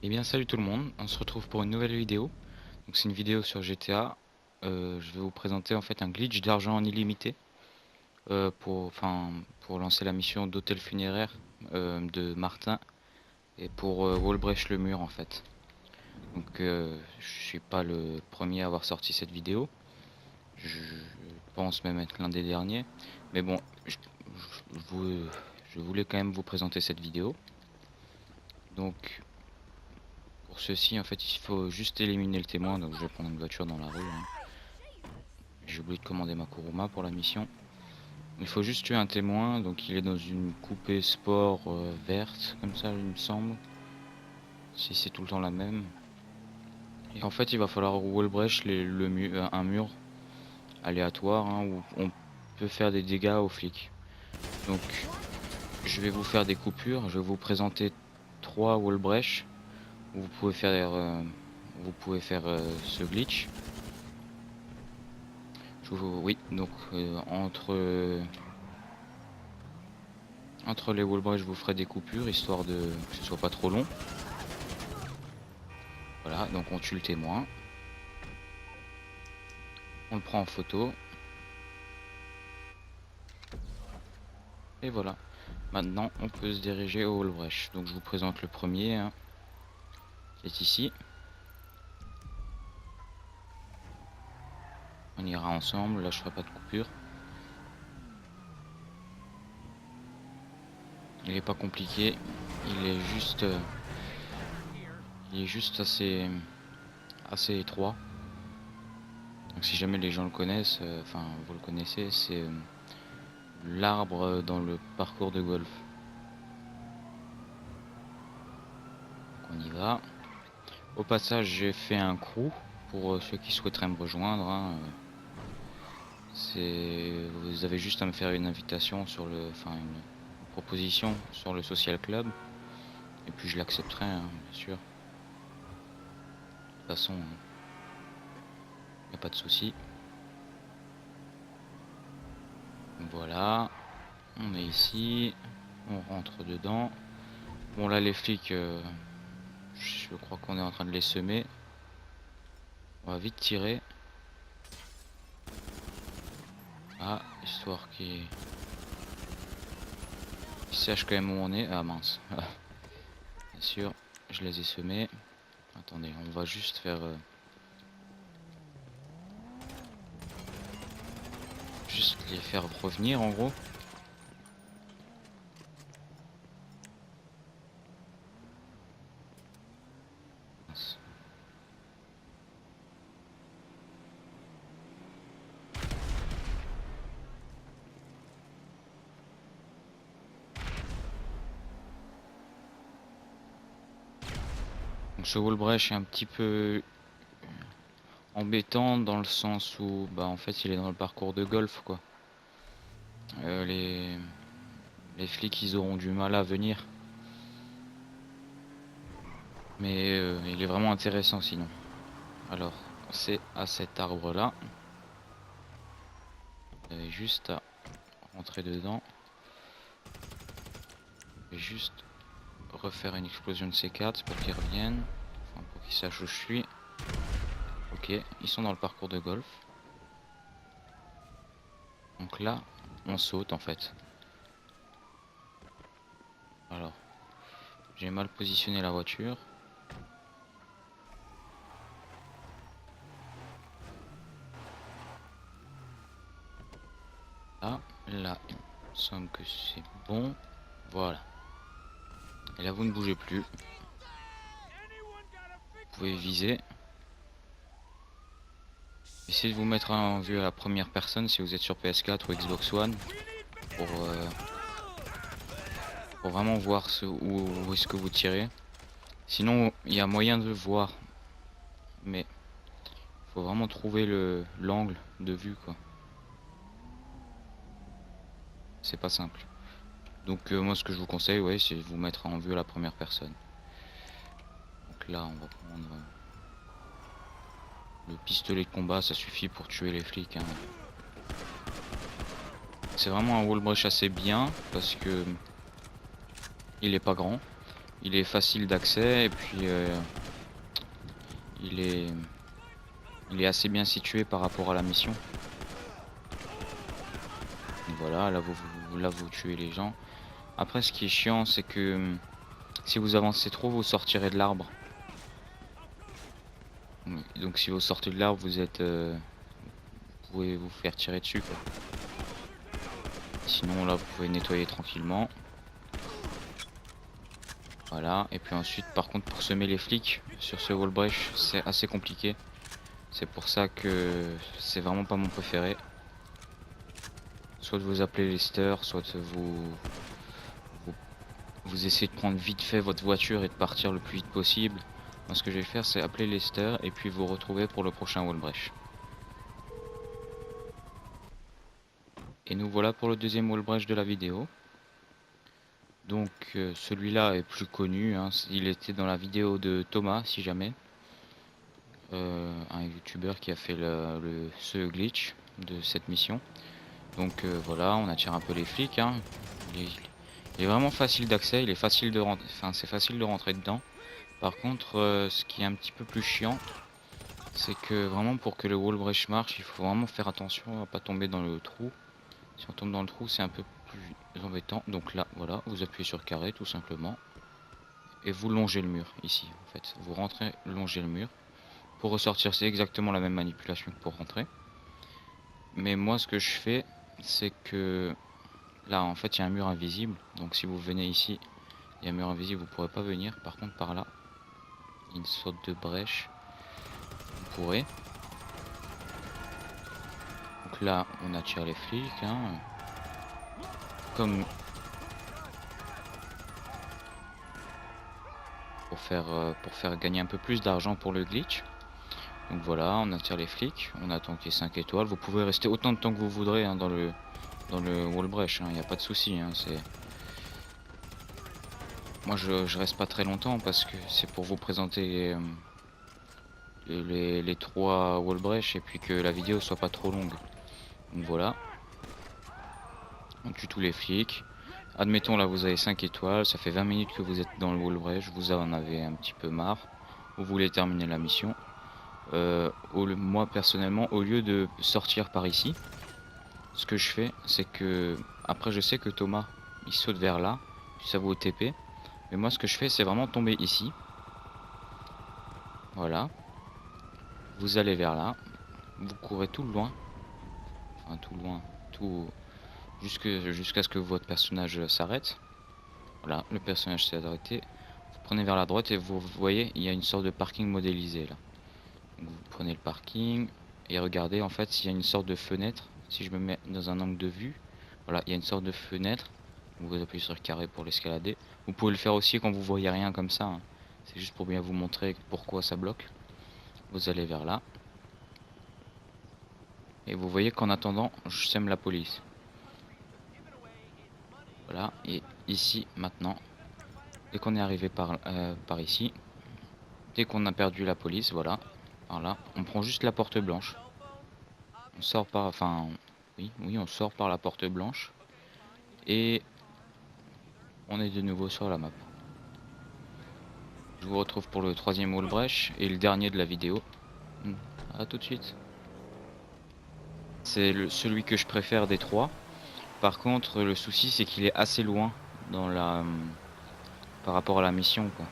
Eh bien salut tout le monde, on se retrouve pour une nouvelle vidéo. Donc c'est une vidéo sur GTA. Je vais vous présenter en fait un glitch d'argent en illimité pour lancer la mission d'hôtel funéraire de Martin et pour Wallbreach le mur en fait. Donc je suis pas le premier à avoir sorti cette vidéo. Je pense même être l'un des derniers. Mais bon, je voulais quand même vous présenter cette vidéo. Donc pour ceci, en fait, il faut juste éliminer le témoin. Donc je vais prendre une voiture dans la rue, hein. J'ai oublié de commander ma Kuruma pour la mission. Il faut juste tuer un témoin. Donc il est dans une coupée sport verte, comme ça, il me semble. Si c'est tout le temps la même. Et en fait, il va falloir wallbreach un mur aléatoire, hein, où on peut faire des dégâts aux flics. Donc je vais vous faire des coupures. Je vais vous présenter 3 wallbreach où vous pouvez faire ce glitch. Oui, donc entre les wallbreach, je vous ferai des coupures histoire de que ce soit pas trop long. Voilà, donc on tue le témoin. On le prend en photo. Et voilà. Maintenant, on peut se diriger au wallbreach. Donc je vous présente le premier, hein, qui est ici. On ira ensemble. Là, je ferai pas de coupure. Il est pas compliqué. Il est juste assez étroit. Donc si jamais les gens le connaissent, enfin vous le connaissez, c'est l'arbre dans le parcours de golf. Donc on y va. Au passage, j'ai fait un crew pour ceux qui souhaiteraient me rejoindre, hein. Vous avez juste à me faire une invitation une proposition sur le social club, et puis je l'accepterai, hein, bien sûr. De toute façon, il n'y a pas de souci. Voilà, on est ici, on rentre dedans. Bon là les flics, je crois qu'on est en train de les semer. On va vite tirer. Ah, histoire qu'ils sachent quand même où on est. Ah mince. Bien sûr, je les ai semés. Attendez, on va juste faire... juste les faire revenir en gros. Mince. Donc ce wallbreach est un petit peu embêtant dans le sens où bah en fait il est dans le parcours de golf quoi. Les flics ils auront du mal à venir. Mais il est vraiment intéressant sinon. Alors c'est à cet arbre là. Vous avez juste à rentrer dedans. Je vais juste refaire une explosion de C4 pour qu'ils reviennent. Enfin pour qu'ils sachent où je suis. Ok, ils sont dans le parcours de golf. Donc là, on saute en fait. Alors, j'ai mal positionné la voiture. Là, il me semble que c'est bon. Voilà. Et là, vous ne bougez plus. Vous pouvez viser. Essayez de vous mettre en vue à la première personne si vous êtes sur PS4 ou Xbox One. Pour vraiment voir où est-ce que vous tirez. Sinon, il y a moyen de le voir. Mais il faut vraiment trouver l'angle de vue, quoi. C'est pas simple. Donc moi ce que je vous conseille, ouais, c'est de vous mettre en vue à la première personne. Donc là on va prendre le pistolet de combat, ça suffit pour tuer les flics, hein. C'est vraiment un wallbreach assez bien parce que il est pas grand. il est facile d'accès et puis il est assez bien situé par rapport à la mission. Donc voilà, là vous tuez les gens. Après ce qui est chiant c'est que si vous avancez trop vous sortirez de l'arbre. Donc si vous sortez de l'arbre vous êtes vous pouvez vous faire tirer dessus quoi. Sinon là vous pouvez nettoyer tranquillement. Voilà, et puis ensuite par contre pour semer les flics sur ce wall breach c'est assez compliqué. C'est pour ça que c'est vraiment pas mon préféré. Soit vous appelez Lester, soit vous essayez de prendre vite fait votre voiture et de partir le plus vite possible. Moi ce que je vais faire c'est appeler Lester et puis vous retrouver pour le prochain wall breach. Et nous voilà pour le deuxième wall breach de la vidéo. Donc celui-là est plus connu, hein. Il était dans la vidéo de Thomas si jamais. Un youtubeur qui a fait ce glitch de cette mission. Donc voilà, on attire un peu les flics, hein. Il est vraiment facile d'accès, il est facile de rentrer, enfin c'est facile de rentrer dedans. Par contre, ce qui est un petit peu plus chiant, c'est que vraiment pour que le wall breach marche, il faut vraiment faire attention à pas tomber dans le trou. Si on tombe dans le trou, c'est un peu plus embêtant. Donc là, voilà, vous appuyez sur carré tout simplement et vous longez le mur ici. En fait, vous rentrez, longez le mur. Pour ressortir, c'est exactement la même manipulation que pour rentrer. Mais moi, ce que je fais, c'est que là, en fait, il y a un mur invisible. Donc si vous venez ici, il y a un mur invisible, vous pourrez pas venir. Par contre, par là, il y a une sorte de brèche. Vous pourrez. Donc là, on attire les flics, hein. Comme pour faire gagner un peu plus d'argent pour le glitch. Donc voilà, on attire les flics, on attend qu'il y ait 5 étoiles. Vous pouvez rester autant de temps que vous voudrez, hein, dans le wall breach, il n'y a pas de souci, hein, moi je reste pas très longtemps parce que c'est pour vous présenter les 3 wall breach et puis que la vidéo soit pas trop longue. Donc voilà, on tue tous les flics. Admettons là vous avez 5 étoiles, ça fait 20 minutes que vous êtes dans le wall breach, vous en avez un petit peu marre, vous voulez terminer la mission. Moi personnellement, au lieu de sortir par ici, ce que je fais c'est que, après je sais que Thomas il saute vers là, puis ça vaut au TP, mais moi ce que je fais c'est vraiment tomber ici. Voilà, vous allez vers là, vous courez tout le loin, enfin tout loin, tout jusqu'à ce que votre personnage s'arrête. Voilà, le personnage s'est arrêté. Vous prenez vers la droite et vous voyez, il y a une sorte de parking modélisé là. Donc vous prenez le parking et regardez en fait s'il y a une sorte de fenêtre. Si je me mets dans un angle de vue, voilà, il y a une sorte de fenêtre. Vous appuyez sur le carré pour l'escalader. Vous pouvez le faire aussi quand vous voyez rien comme ça, hein. C'est juste pour bien vous montrer pourquoi ça bloque. Vous allez vers là. Et vous voyez qu'en attendant, je sème la police. Voilà, et ici maintenant, dès qu'on est arrivé par ici, dès qu'on a perdu la police, voilà, par là, on prend juste la porte blanche. On sort par, enfin, oui, on sort par la porte blanche et on est de nouveau sur la map. Je vous retrouve pour le 3e wall breach et le dernier de la vidéo. A tout de suite. C'est celui que je préfère des 3. Par contre, le souci c'est qu'il est assez loin dans par rapport à la mission, quoi.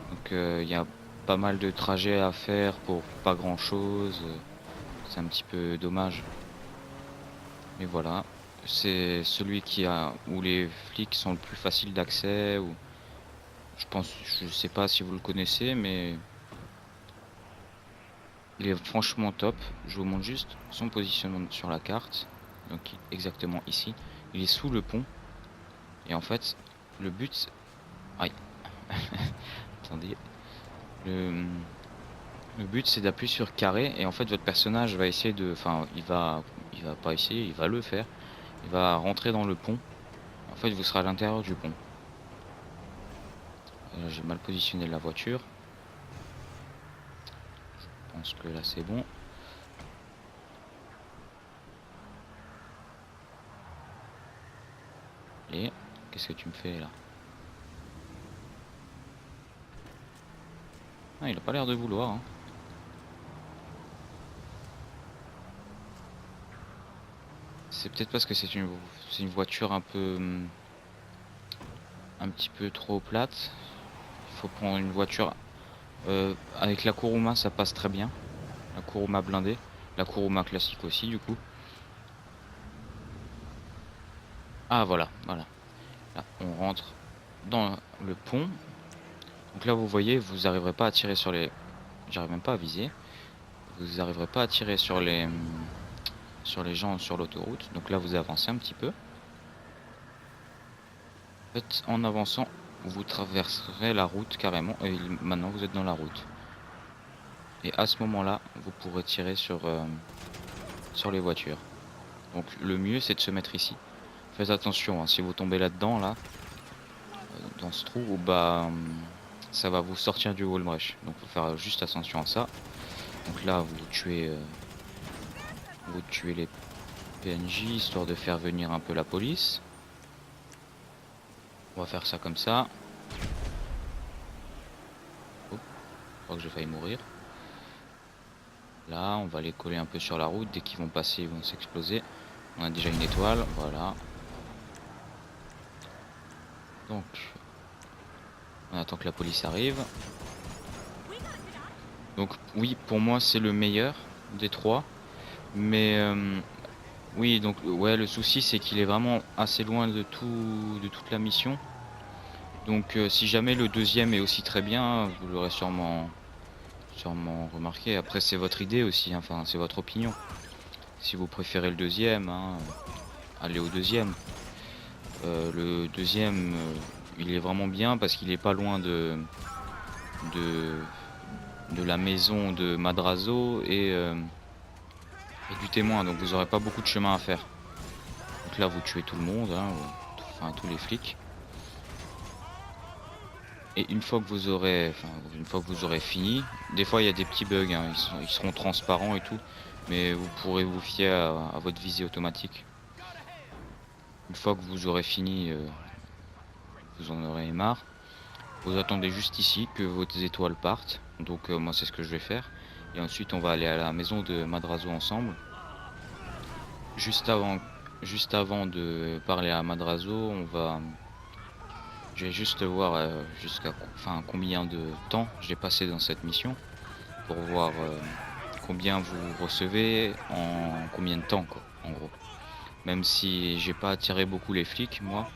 Donc il y a pas mal de trajets à faire pour pas grand chose. C'est un petit peu dommage. Mais voilà, c'est celui où les flics sont le plus facile d'accès. Je sais pas si vous le connaissez, mais il est franchement top. Je vous montre juste son positionnement sur la carte. Donc exactement ici. Il est sous le pont. Et en fait, le but... Aïe. Attendez. Le but c'est d'appuyer sur carré et en fait votre personnage va essayer de... Enfin, il va pas essayer, il va le faire. Il va rentrer dans le pont. En fait, vous serez à l'intérieur du pont. J'ai mal positionné la voiture. Je pense que là c'est bon. Et qu'est-ce que tu me fais là? Ah, il a pas l'air de vouloir, hein. C'est peut-être parce que c'est une voiture un peu... un petit peu trop plate. Il faut prendre une voiture... avec la Kuruma, ça passe très bien. La Kuruma blindée. La Kuruma classique aussi, du coup. Ah, voilà, voilà. Là, on rentre dans le pont. Donc là, vous voyez, vous n'arriverez pas à tirer sur les... J'arrive même pas à viser. Vous n'arriverez pas à tirer sur les gens sur l'autoroute. Donc là, vous avancez un petit peu. En fait, en avançant, vous traverserez la route carrément. Et maintenant, vous êtes dans la route. Et à ce moment-là, vous pourrez tirer sur les voitures. Donc le mieux, c'est de se mettre ici. Faites attention, hein, si vous tombez là-dedans, là, dans ce trou, bah, ça va vous sortir du wall rush. Donc faut faire juste attention à ça. Donc là, vous tuez les PNJ, histoire de faire venir un peu la police. On va faire ça comme ça. Oh, je crois que j'ai failli mourir. Là, on va les coller un peu sur la route. Dès qu'ils vont passer, ils vont s'exploser. On a déjà une étoile, voilà. Donc, on attend que la police arrive. Donc oui, pour moi, c'est le meilleur des trois. Mais oui, donc ouais, le souci, c'est qu'il est vraiment assez loin de toute la mission. Donc si jamais le deuxième est aussi très bien, vous l'aurez sûrement remarqué. Après, c'est votre idée aussi, hein. Enfin, c'est votre opinion. Si vous préférez le deuxième, hein, allez au deuxième. Le deuxième, il est vraiment bien parce qu'il est pas loin de la maison de Madrazo et du témoin, donc vous aurez pas beaucoup de chemin à faire. Donc là, vous tuez tout le monde, hein, enfin tous les flics. Et une fois que vous aurez fini, des fois il y a des petits bugs, hein, ils seront transparents et tout, mais vous pourrez vous fier à votre visée automatique. Une fois que vous aurez fini, vous en aurez marre. Vous attendez juste ici que vos étoiles partent. Donc moi c'est ce que je vais faire. Et ensuite on va aller à la maison de Madrazo ensemble. Juste avant de parler à Madrazo, je vais juste voir combien de temps j'ai passé dans cette mission pour voir combien vous recevez en combien de temps, quoi, en gros. Même si j'ai pas attiré beaucoup les flics, moi.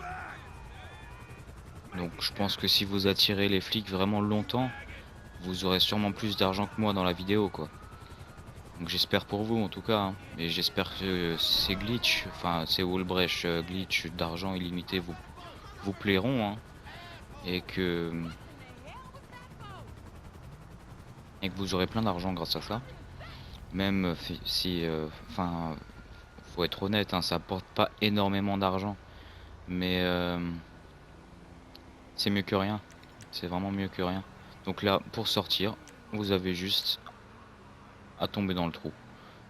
Donc je pense que si vous attirez les flics vraiment longtemps, vous aurez sûrement plus d'argent que moi dans la vidéo, quoi. Donc j'espère pour vous en tout cas, hein. Et j'espère que ces glitch, enfin ces wallbreach glitch d'argent illimité vous plairont, hein. Et que vous aurez plein d'argent grâce à ça. Même si, enfin, faut être honnête, hein, ça apporte pas énormément d'argent, mais c'est mieux que rien. C'est vraiment mieux que rien. Donc là, pour sortir, vous avez juste à tomber dans le trou.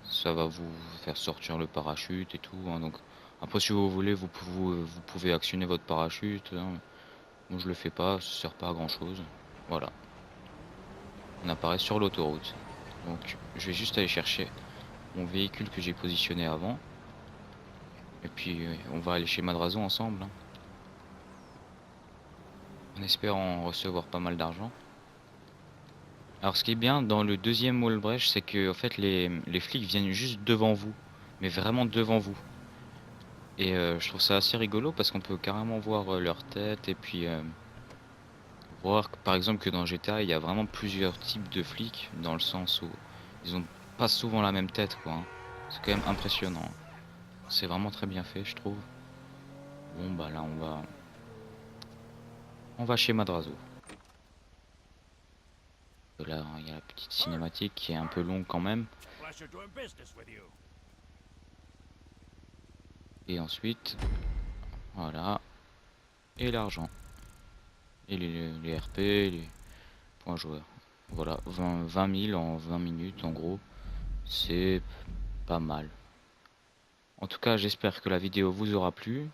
Ça va vous faire sortir le parachute et tout, hein. Donc après, si vous voulez, vous pouvez actionner votre parachute, hein. Moi, je le fais pas, ça sert pas à grand chose. Voilà, on apparaît sur l'autoroute. Donc je vais juste aller chercher mon véhicule que j'ai positionné avant. Et puis on va aller chez Madrazo ensemble, hein, en espérant recevoir pas mal d'argent. Alors ce qui est bien dans le deuxième wallbreach, c'est que en fait les flics viennent juste devant vous, mais vraiment devant vous. Et je trouve ça assez rigolo parce qu'on peut carrément voir leur tête et puis voir par exemple que dans GTA il y a vraiment plusieurs types de flics, dans le sens où ils ont pas souvent la même tête, quoi, hein. C'est quand même impressionnant. C'est vraiment très bien fait, je trouve. Bon bah là on va chez Madrazo. Là il y a la petite cinématique qui est un peu longue quand même. Et ensuite, voilà, et l'argent. Et les RP, les points joueurs. Voilà, 20 000 en 20 minutes en gros. C'est pas mal. En tout cas, j'espère que la vidéo vous aura plu.